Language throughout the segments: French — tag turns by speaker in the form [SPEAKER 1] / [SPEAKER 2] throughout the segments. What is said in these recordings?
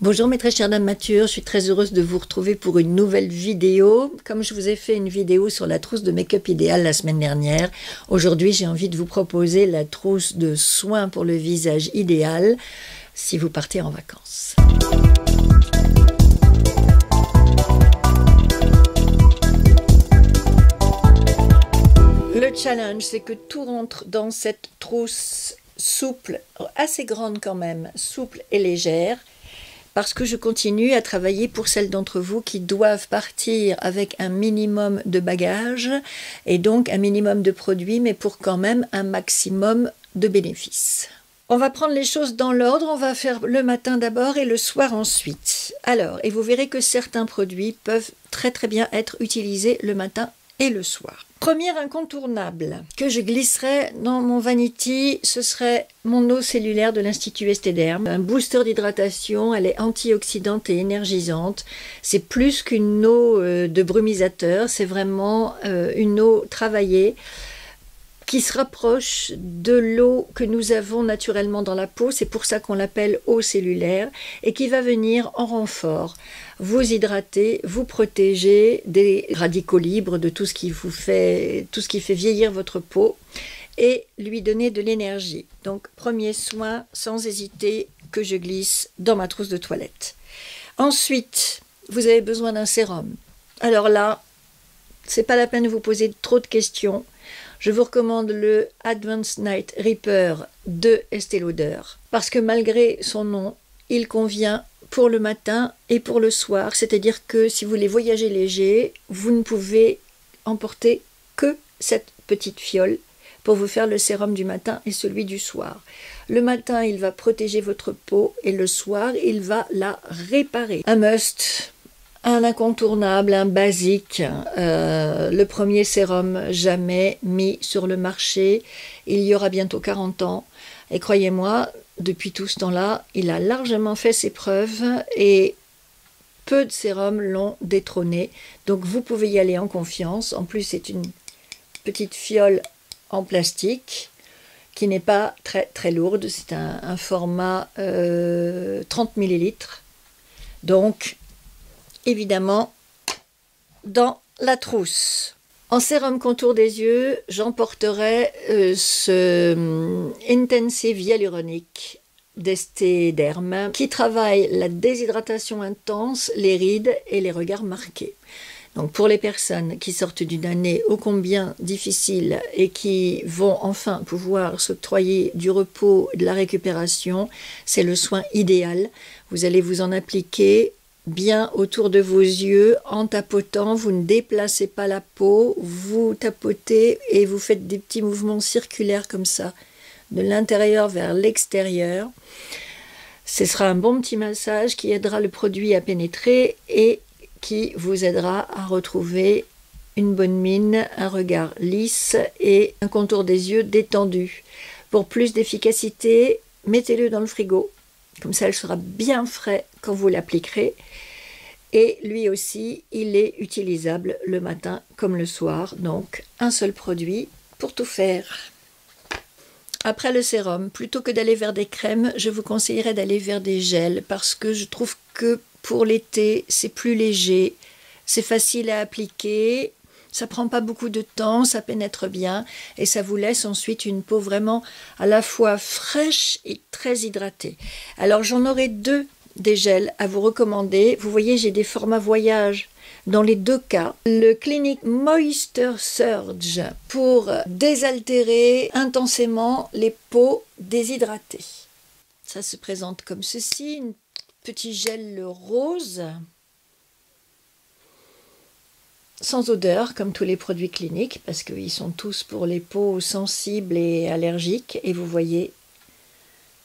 [SPEAKER 1] Bonjour mes très chères dames matures, je suis très heureuse de vous retrouver pour une nouvelle vidéo. Comme je vous ai fait une vidéo sur la trousse de make-up idéale la semaine dernière, aujourd'hui j'ai envie de vous proposer la trousse de soins pour le visage idéal si vous partez en vacances. Le challenge, c'est que tout rentre dans cette trousse souple, assez grande quand même, souple et légère, parce que je continue à travailler pour celles d'entre vous qui doivent partir avec un minimum de bagages et donc un minimum de produits, mais pour quand même un maximum de bénéfices. On va prendre les choses dans l'ordre, on va faire le matin d'abord et le soir ensuite. Alors, et vous verrez que certains produits peuvent très bien être utilisés le matin et le soir. Premier incontournable que je glisserai dans mon vanity, ce serait mon eau cellulaire de l'Institut Estée Derme. Un booster d'hydratation, elle est antioxydante et énergisante. C'est plus qu'une eau de brumisateur, c'est vraiment une eau travaillée qui se rapproche de l'eau que nous avons naturellement dans la peau. C'est pour ça qu'on l'appelle eau cellulaire et qui va venir en renfort vous hydrater, vous protéger des radicaux libres, de tout ce qui fait vieillir votre peau et lui donner de l'énergie. Donc premier soin sans hésiter que je glisse dans ma trousse de toilette. Ensuite, vous avez besoin d'un sérum. Alors là, c'est pas la peine de vous poser trop de questions. Je vous recommande le Advanced Night Repair de Estée Lauder parce que malgré son nom, il convient pour le matin et pour le soir. C'est-à-dire que si vous voulez voyager léger, vous ne pouvez emporter que cette petite fiole pour vous faire le sérum du matin et celui du soir. Le matin, il va protéger votre peau et le soir, il va la réparer. Un must. Un incontournable, un basique, le premier sérum jamais mis sur le marché. Il y aura bientôt 40 ans. Et croyez-moi, depuis tout ce temps-là, il a largement fait ses preuves et peu de sérums l'ont détrôné. Donc vous pouvez y aller en confiance. En plus, c'est une petite fiole en plastique qui n'est pas très lourde. C'est un format 30 ml. Donc, évidemment, dans la trousse. En sérum contour des yeux, j'emporterai ce Intensive Hyaluronic d'Estée Derme qui travaille la déshydratation intense, les rides et les regards marqués. Donc pour les personnes qui sortent d'une année ô combien difficile et qui vont enfin pouvoir s'octroyer du repos et de la récupération, c'est le soin idéal. Vous allez vous en appliquer bien autour de vos yeux en tapotant. Vous ne déplacez pas la peau, vous tapotez et vous faites des petits mouvements circulaires comme ça, de l'intérieur vers l'extérieur. Ce sera un bon petit massage qui aidera le produit à pénétrer et qui vous aidera à retrouver une bonne mine, un regard lisse et un contour des yeux détendu. Pour plus d'efficacité, mettez-le dans le frigo. Comme ça, elle sera bien frais quand vous l'appliquerez. Et lui aussi, il est utilisable le matin comme le soir. Donc, un seul produit pour tout faire. Après le sérum, plutôt que d'aller vers des crèmes, je vous conseillerais d'aller vers des gels parce que je trouve que pour l'été, c'est plus léger, c'est facile à appliquer. Ça prend pas beaucoup de temps, ça pénètre bien et ça vous laisse ensuite une peau vraiment à la fois fraîche et très hydratée. Alors j'en aurai deux des gels à vous recommander. Vous voyez, j'ai des formats voyage dans les deux cas. Le Clinique Moisture Surge pour désaltérer intensément les peaux déshydratées. Ça se présente comme ceci, un petit gel rose. Sans odeur, comme tous les produits cliniques, parce qu'ils sont tous pour les peaux sensibles et allergiques. Et vous voyez,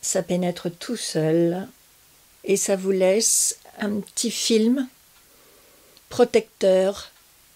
[SPEAKER 1] ça pénètre tout seul. Et ça vous laisse un petit film protecteur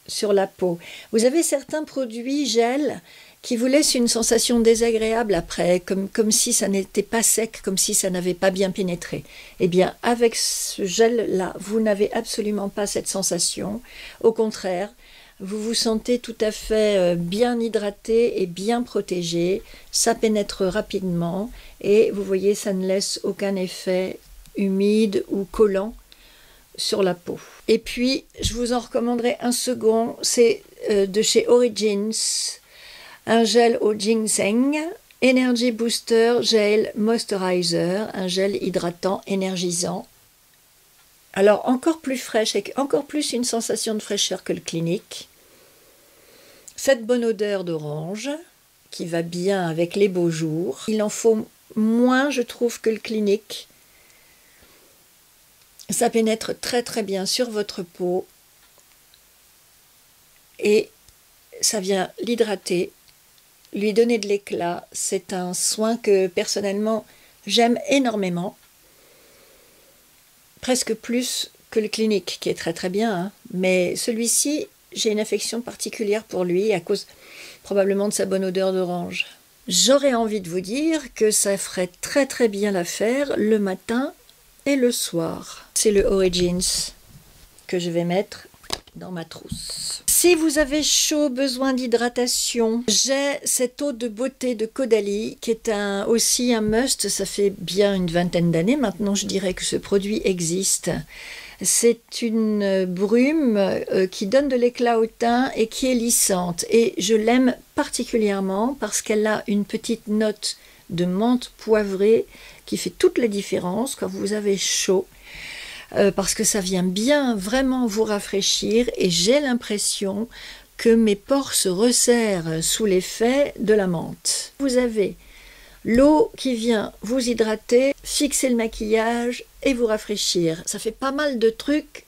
[SPEAKER 1] sur la peau. Vous avez certains produits gel qui vous laissent une sensation désagréable après, comme si ça n'était pas sec, comme si ça n'avait pas bien pénétré. Eh bien, avec ce gel-là, vous n'avez absolument pas cette sensation. Au contraire, vous vous sentez tout à fait bien hydraté et bien protégé. Ça pénètre rapidement et vous voyez, ça ne laisse aucun effet humide ou collant sur la peau. Et puis, je vous en recommanderai un second, c'est de chez Origins, un gel au ginseng, Energy Booster Gel Moisturizer, un gel hydratant énergisant. Alors, encore plus fraîche, avec encore plus une sensation de fraîcheur que le Clinique. Cette bonne odeur d'orange, qui va bien avec les beaux jours. Il en faut moins, je trouve, que le Clinique. Ça pénètre très très bien sur votre peau et ça vient l'hydrater, lui donner de l'éclat. C'est un soin que personnellement j'aime énormément, presque plus que le Clinique qui est très très bien, hein. Mais celui-ci, j'ai une affection particulière pour lui à cause probablement de sa bonne odeur d'orange. J'aurais envie de vous dire que ça ferait très très bien l'affaire le matin et le soir. C'est le Origins que je vais mettre dans ma trousse. Si vous avez chaud, besoin d'hydratation, j'ai cette eau de beauté de Caudalie qui est aussi un must. Ça fait bien une vingtaine d'années maintenant, je dirais que ce produit existe. C'est une brume qui donne de l'éclat au teint et qui est lissante. Et je l'aime particulièrement parce qu'elle a une petite note de menthe poivrée qui fait toute la différence quand vous avez chaud. Parce que ça vient bien vraiment vous rafraîchir et j'ai l'impression que mes pores se resserrent sous l'effet de la menthe. Vous avez l'eau qui vient vous hydrater, fixer le maquillage et vous rafraîchir. Ça fait pas mal de trucs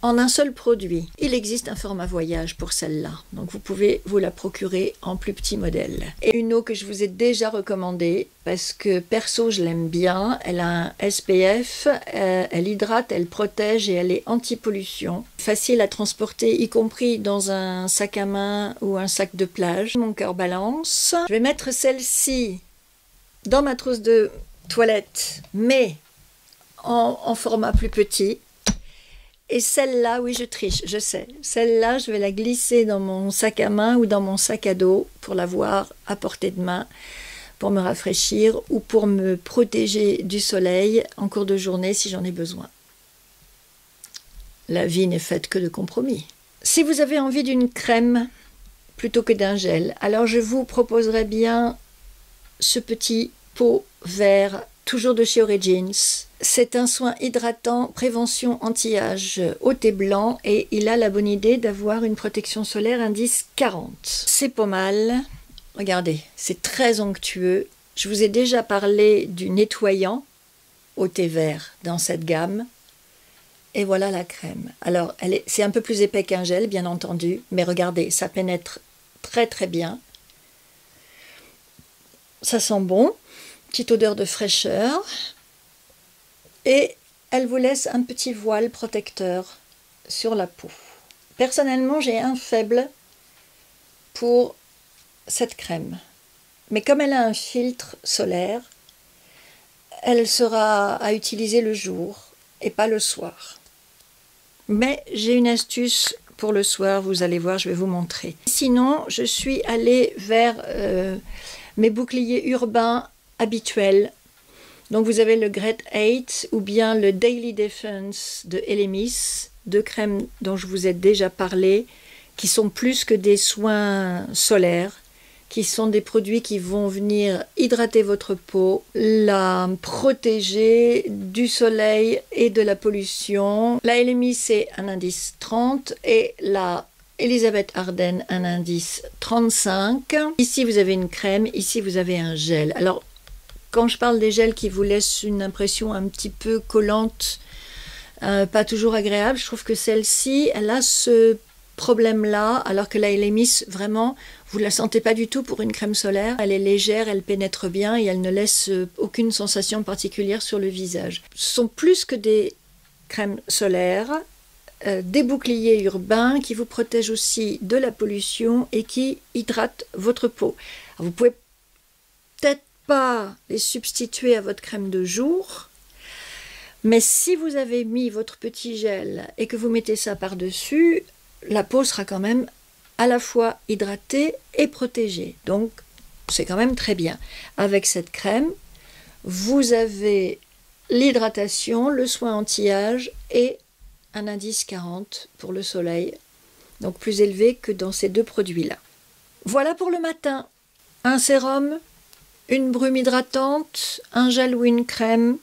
[SPEAKER 1] en un seul produit. Il existe un format voyage pour celle-là, donc vous pouvez vous la procurer en plus petit modèle. Et une eau que je vous ai déjà recommandée, parce que perso je l'aime bien, elle a un SPF, elle hydrate, elle protège et elle est anti-pollution. Facile à transporter, y compris dans un sac à main ou un sac de plage. Mon cœur balance. Je vais mettre celle-ci dans ma trousse de toilette, mais en format plus petit. Et celle-là, oui, je triche, je sais. Celle-là, je vais la glisser dans mon sac à main ou dans mon sac à dos pour l'avoir à portée de main, pour me rafraîchir ou pour me protéger du soleil en cours de journée si j'en ai besoin. La vie n'est faite que de compromis. Si vous avez envie d'une crème plutôt que d'un gel, alors je vous proposerai bien ce petit pot vert, toujours de chez Origins. C'est un soin hydratant, prévention anti-âge au thé blanc et il a la bonne idée d'avoir une protection solaire indice 40. C'est pas mal. Regardez, c'est très onctueux. Je vous ai déjà parlé du nettoyant au thé vert dans cette gamme. Et voilà la crème. Alors, c'est un peu plus épais qu'un gel, bien entendu, mais regardez, ça pénètre très très bien. Ça sent bon, petite odeur de fraîcheur. Et elle vous laisse un petit voile protecteur sur la peau. Personnellement, j'ai un faible pour cette crème. Mais comme elle a un filtre solaire, elle sera à utiliser le jour et pas le soir. Mais j'ai une astuce pour le soir, vous allez voir, je vais vous montrer. Sinon, je suis allée vers mes boucliers urbains habituels. Donc vous avez le Great 8 ou bien le Daily Defense de Elemis, deux crèmes dont je vous ai déjà parlé, qui sont plus que des soins solaires, qui sont des produits qui vont venir hydrater votre peau, la protéger du soleil et de la pollution. La Elemis c'est un indice 30 et la Elisabeth Arden un indice 35. Ici vous avez une crème, ici vous avez un gel. Alors quand je parle des gels qui vous laissent une impression un petit peu collante, pas toujours agréable, je trouve que celle-ci, elle a ce problème-là, alors que la Elemis, vraiment, vous ne la sentez pas du tout pour une crème solaire. Elle est légère, elle pénètre bien et elle ne laisse aucune sensation particulière sur le visage. Ce sont plus que des crèmes solaires, des boucliers urbains qui vous protègent aussi de la pollution et qui hydratent votre peau. Alors, vous pouvez peut-être pas les substituer à votre crème de jour, mais si vous avez mis votre petit gel et que vous mettez ça par-dessus, la peau sera quand même à la fois hydratée et protégée. Donc c'est quand même très bien. Avec cette crème, vous avez l'hydratation, le soin anti-âge et un indice 40 pour le soleil, donc plus élevé que dans ces deux produits-là. Voilà pour le matin. Un sérum, une brume hydratante, un gel ou une crème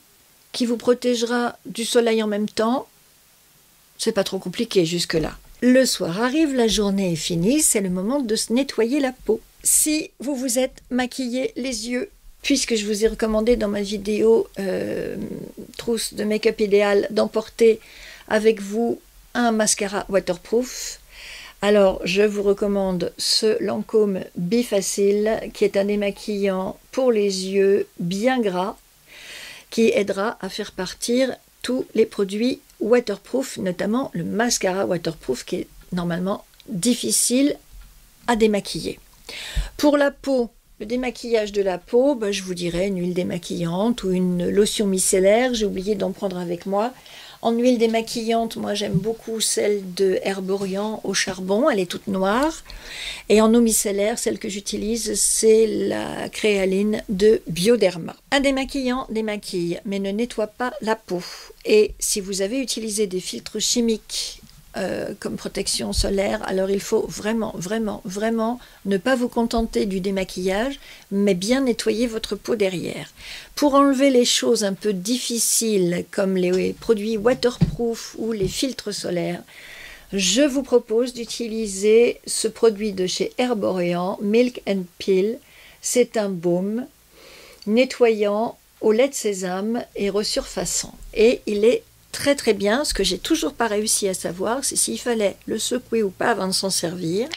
[SPEAKER 1] qui vous protégera du soleil en même temps. C'est pas trop compliqué jusque-là. Le soir arrive, la journée est finie, c'est le moment de se nettoyer la peau. Si vous vous êtes maquillé les yeux, puisque je vous ai recommandé dans ma vidéo trousse de make-up idéal d'emporter avec vous un mascara waterproof, alors je vous recommande ce Lancôme Bifacil qui est un démaquillant pour les yeux bien gras qui aidera à faire partir tous les produits waterproof, notamment le mascara waterproof qui est normalement difficile à démaquiller. Pour la peau, le démaquillage de la peau, je vous dirais une huile démaquillante ou une lotion micellaire. J'ai oublié d'en prendre avec moi. En huile démaquillante, moi j'aime beaucoup celle de Herborian au charbon, elle est toute noire. Et en eau micellaire, celle que j'utilise, c'est la créaline de Bioderma. Un démaquillant démaquille, mais ne nettoie pas la peau. Et si vous avez utilisé des filtres chimiques comme protection solaire, alors il faut vraiment ne pas vous contenter du démaquillage, mais bien nettoyer votre peau derrière. Pour enlever les choses un peu difficiles comme les produits waterproof ou les filtres solaires, je vous propose d'utiliser ce produit de chez Herborian, Milk and Peel. C'est un baume nettoyant au lait de sésame et resurfaçant. Et il est très bien. Ce que j'ai toujours pas réussi à savoir, c'est s'il fallait le secouer ou pas avant de s'en servir.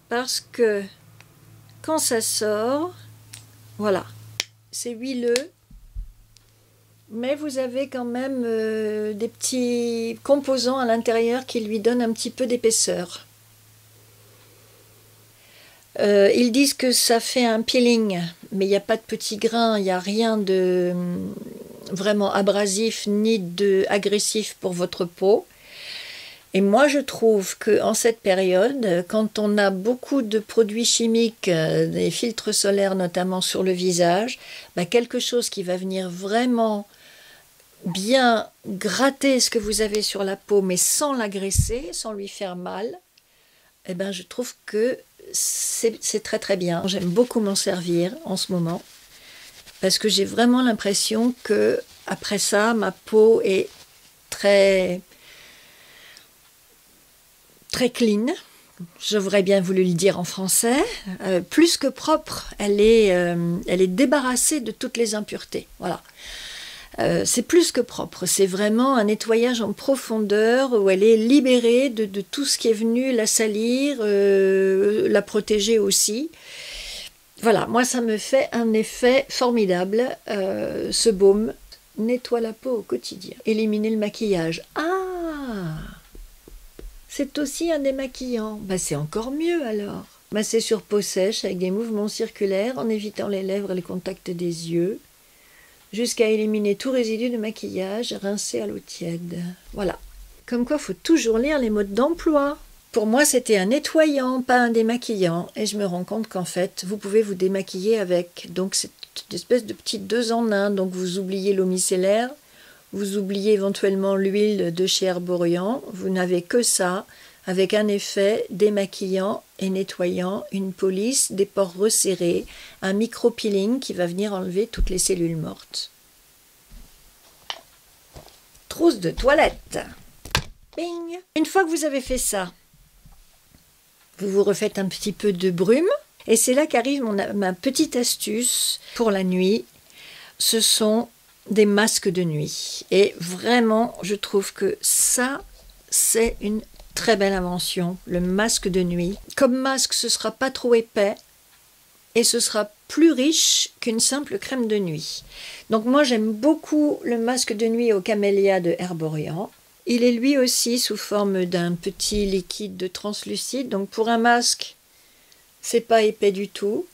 [SPEAKER 1] Parce que quand ça sort, voilà, c'est huileux. Mais vous avez quand même des petits composants à l'intérieur qui lui donnent un petit peu d'épaisseur. Ils disent que ça fait un peeling, mais il n'y a pas de petits grains, il n'y a rien de vraiment abrasif ni de agressif pour votre peau. Et moi je trouve qu'en cette période, quand on a beaucoup de produits chimiques, des filtres solaires notamment sur le visage, quelque chose qui va venir vraiment bien gratter ce que vous avez sur la peau, mais sans l'agresser, sans lui faire mal, je trouve que c'est très bien. J'aime beaucoup m'en servir en ce moment parce que j'ai vraiment l'impression que après ça, ma peau est très clean. J'aurais bien voulu le dire en français. Plus que propre, elle est débarrassée de toutes les impuretés. Voilà. C'est plus que propre, c'est vraiment un nettoyage en profondeur où elle est libérée de tout ce qui est venu la salir, la protéger aussi. Voilà, moi ça me fait un effet formidable, ce baume nettoie la peau au quotidien. Éliminer le maquillage. Ah, c'est aussi un démaquillant. C'est encore mieux alors. Masser sur peau sèche avec des mouvements circulaires en évitant les lèvres et le contact des yeux, jusqu'à éliminer tout résidu de maquillage, rincer à l'eau tiède. Voilà. Comme quoi, il faut toujours lire les modes d'emploi. Pour moi, c'était un nettoyant, pas un démaquillant. Et je me rends compte qu'en fait, vous pouvez vous démaquiller avec. Donc, c'est une espèce de petit 2 en 1. Donc, vous oubliez l'eau micellaire, vous oubliez éventuellement l'huile de chez Herborian. Vous n'avez que ça, avec un effet démaquillant et nettoyant, une police, des pores resserrés, un micro-peeling qui va venir enlever toutes les cellules mortes. Trousse de toilette. Bing. Une fois que vous avez fait ça, vous vous refaites un petit peu de brume. Et c'est là qu'arrive ma petite astuce pour la nuit. Ce sont des masques de nuit. Et vraiment, je trouve que ça, c'est une très belle invention, le masque de nuit. Comme masque, ce ne sera pas trop épais et ce sera plus riche qu'une simple crème de nuit. Donc moi, j'aime beaucoup le masque de nuit au camélia de Herborian. Il est lui aussi sous forme d'un petit liquide translucide. Donc pour un masque, c'est pas épais du tout.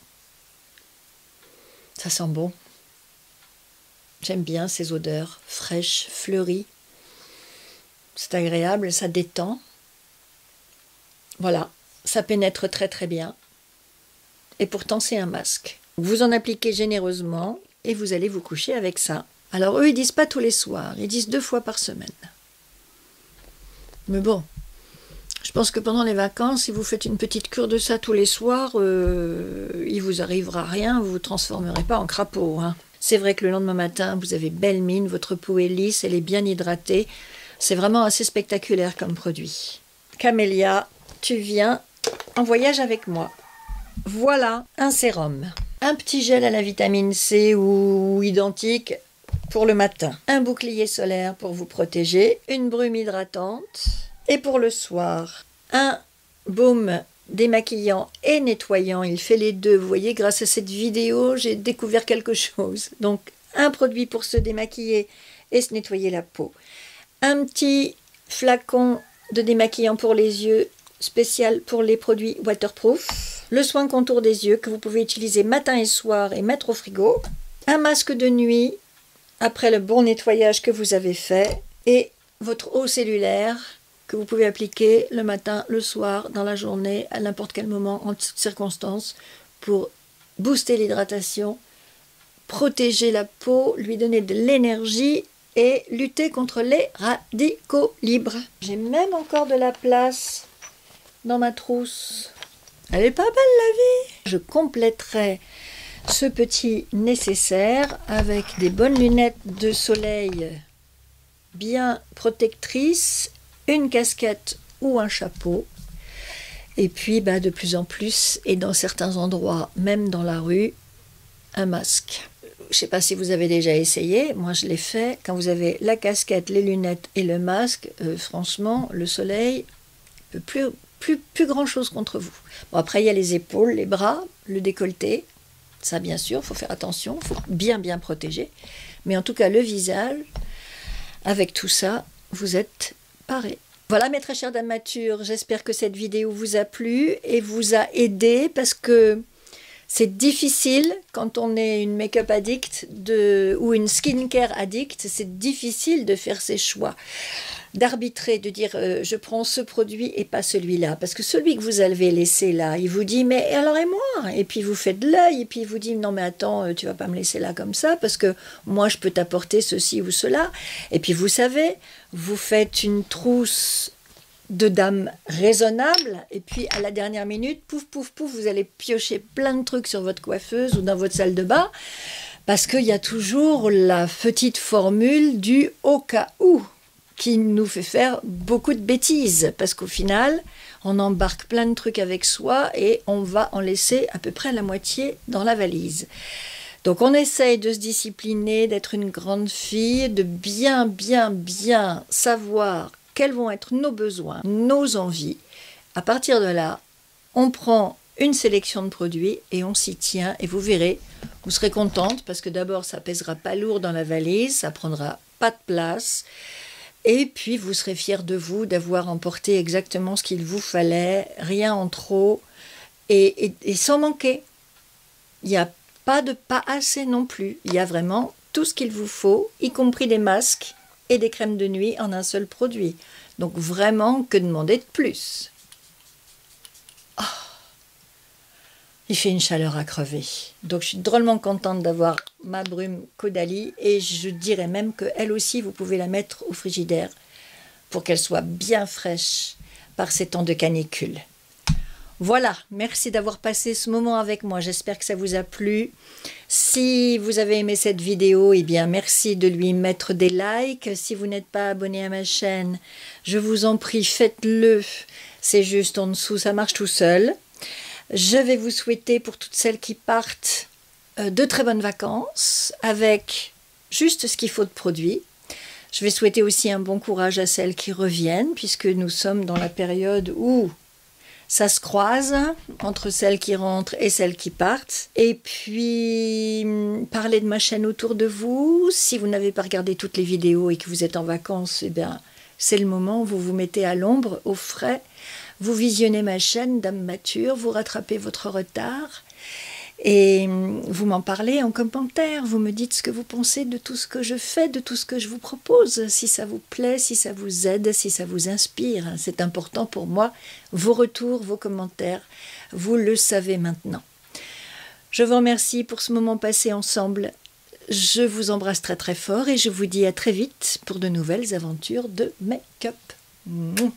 [SPEAKER 1] Ça sent bon. J'aime bien ces odeurs fraîches, fleuries. C'est agréable, ça détend. Voilà, ça pénètre très bien. Et pourtant, c'est un masque. Vous en appliquez généreusement et vous allez vous coucher avec ça. Alors eux, ils disent pas tous les soirs, ils disent 2 fois par semaine. Mais bon, je pense que pendant les vacances, si vous faites une petite cure de ça tous les soirs, il vous arrivera rien, vous ne vous transformerez pas en crapaud. Hein. C'est vrai que le lendemain matin, vous avez belle mine, votre peau est lisse, elle est bien hydratée. C'est vraiment assez spectaculaire comme produit. Camélia, tu viens en voyage avec moi. Voilà un sérum. Un petit gel à la vitamine C ou identique pour le matin. Un bouclier solaire pour vous protéger. Une brume hydratante. Et pour le soir, un baume démaquillant et nettoyant. Il fait les deux. Vous voyez, grâce à cette vidéo, j'ai découvert quelque chose. Donc, un produit pour se démaquiller et se nettoyer la peau. Un petit flacon de démaquillant pour les yeux, spécial pour les produits waterproof. Le soin contour des yeux que vous pouvez utiliser matin et soir et mettre au frigo. Un masque de nuit après le bon nettoyage que vous avez fait. Et votre eau cellulaire que vous pouvez appliquer le matin, le soir, dans la journée, à n'importe quel moment, en toutes circonstances, pour booster l'hydratation, protéger la peau, lui donner de l'énergie et lutter contre les radicaux libres. J'ai même encore de la place dans ma trousse. Elle est pas belle la vie. Je compléterai ce petit nécessaire avec des bonnes lunettes de soleil bien protectrices, une casquette ou un chapeau, et puis de plus en plus, et dans certains endroits, même dans la rue, un masque. Je ne sais pas si vous avez déjà essayé, moi je l'ai fait. Quand vous avez la casquette, les lunettes et le masque, franchement, le soleil ne peut plus grand chose contre vous. Bon, après il y a les épaules, les bras, le décolleté, ça bien sûr, il faut faire attention, il faut bien protéger, mais en tout cas le visage, avec tout ça, vous êtes parés. Voilà mes très chères dames matures, j'espère que cette vidéo vous a plu et vous a aidé parce que c'est difficile quand on est une make-up addict ou une skincare addict, c'est difficile de faire ses choix, d'arbitrer, de dire je prends ce produit et pas celui-là. Parce que celui que vous avez laissé là, il vous dit mais alors et moi? Et puis vous faites de l'œil et puis il vous dit non mais attends, tu vas pas me laisser là comme ça parce que moi je peux t'apporter ceci ou cela. Et puis vous savez, vous faites une trousse de dames raisonnables, et puis à la dernière minute, pouf, pouf, pouf, vous allez piocher plein de trucs sur votre coiffeuse ou dans votre salle de bain, parce qu'il y a toujours la petite formule du au cas où, qui nous fait faire beaucoup de bêtises, parce qu'au final, on embarque plein de trucs avec soi, et on va en laisser à peu près la moitié dans la valise. Donc on essaye de se discipliner, d'être une grande fille, de bien savoir quels vont être nos besoins, nos envies. À partir de là, on prend une sélection de produits et on s'y tient. Et vous verrez, vous serez contente parce que d'abord, ça pèsera pas lourd dans la valise, ça prendra pas de place. Et puis, vous serez fiers de vous d'avoir emporté exactement ce qu'il vous fallait, rien en trop et sans manquer. Il n'y a pas de pas assez non plus. Il y a vraiment tout ce qu'il vous faut, y compris des masques et des crèmes de nuit en un seul produit. Donc vraiment, que demander de plus? Oh, il fait une chaleur à crever. Donc je suis drôlement contente d'avoir ma brume Caudalie et je dirais même qu'elle aussi, vous pouvez la mettre au frigidaire pour qu'elle soit bien fraîche par ces temps de canicule. Voilà, merci d'avoir passé ce moment avec moi. J'espère que ça vous a plu. Si vous avez aimé cette vidéo, eh bien merci de lui mettre des likes. Si vous n'êtes pas abonné à ma chaîne, je vous en prie, faites-le. C'est juste en dessous, ça marche tout seul. Je vais vous souhaiter pour toutes celles qui partent de très bonnes vacances avec juste ce qu'il faut de produits. Je vais souhaiter aussi un bon courage à celles qui reviennent puisque nous sommes dans la période où ça se croise entre celles qui rentrent et celles qui partent. Et puis, parlez de ma chaîne autour de vous. Si vous n'avez pas regardé toutes les vidéos et que vous êtes en vacances, eh bien, c'est le moment où vous vous mettez à l'ombre, au frais. Vous visionnez ma chaîne, Dame Mature, vous rattrapez votre retard. Et vous m'en parlez en commentaire, vous me dites ce que vous pensez de tout ce que je fais, de tout ce que je vous propose, si ça vous plaît, si ça vous aide, si ça vous inspire. C'est important pour moi, vos retours, vos commentaires, vous le savez maintenant. Je vous remercie pour ce moment passé ensemble. je vous embrasse très très fort et je vous dis à très vite pour de nouvelles aventures de make-up. Mouah.